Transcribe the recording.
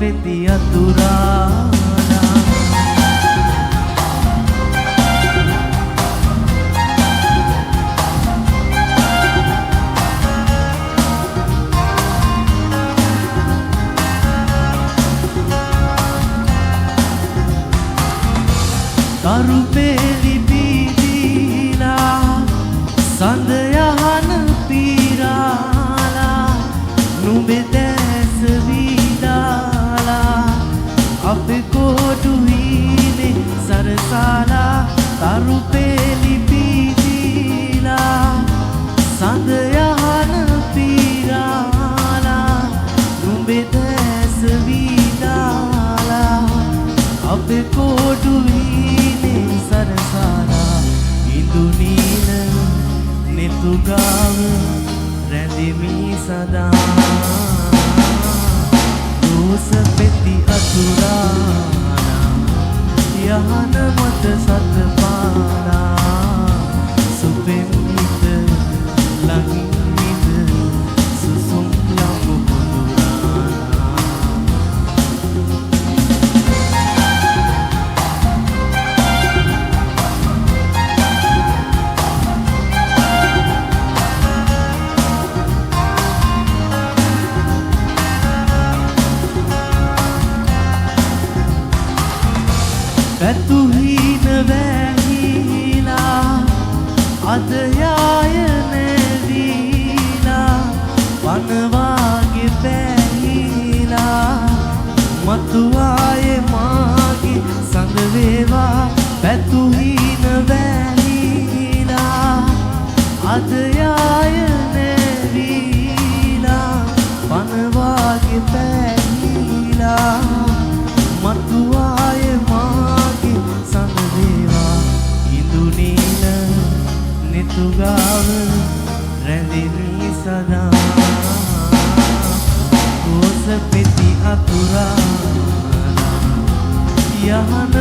පෙති අතුරාලා කරු පෙලි බීදීලා සඳ යහන පීරාලා නුඹේ දැස වීදාලා අපේ කොටු හීනේ සරසාලා කරු පෙලි බීදීලා සඳ යහන පීරාලා නුඹේ දැස වීදාලා අපේ කොටු සරසාලා ඉඳුනීන නෙතුගාව රැඳෙමි සදා රෝස පෙති අතුරාලා යහන මත සත පාලා සුපෙම් හිත ළඟින් හිත සුසුම් ලඟු පැතුහින වැහිලා අද යාය නැවීලා වනවාගේ පැහිලා මතු ආයේ මාගේ සඳ වේවා පැතුහින වැහිලා අද යාය නැවීලා වනවාගේ පැහිලා මතු ආයේ ඉඳුනීන නෙතුගාව රැඳෙමි සදා රෝස පෙති අතුරාලා යහන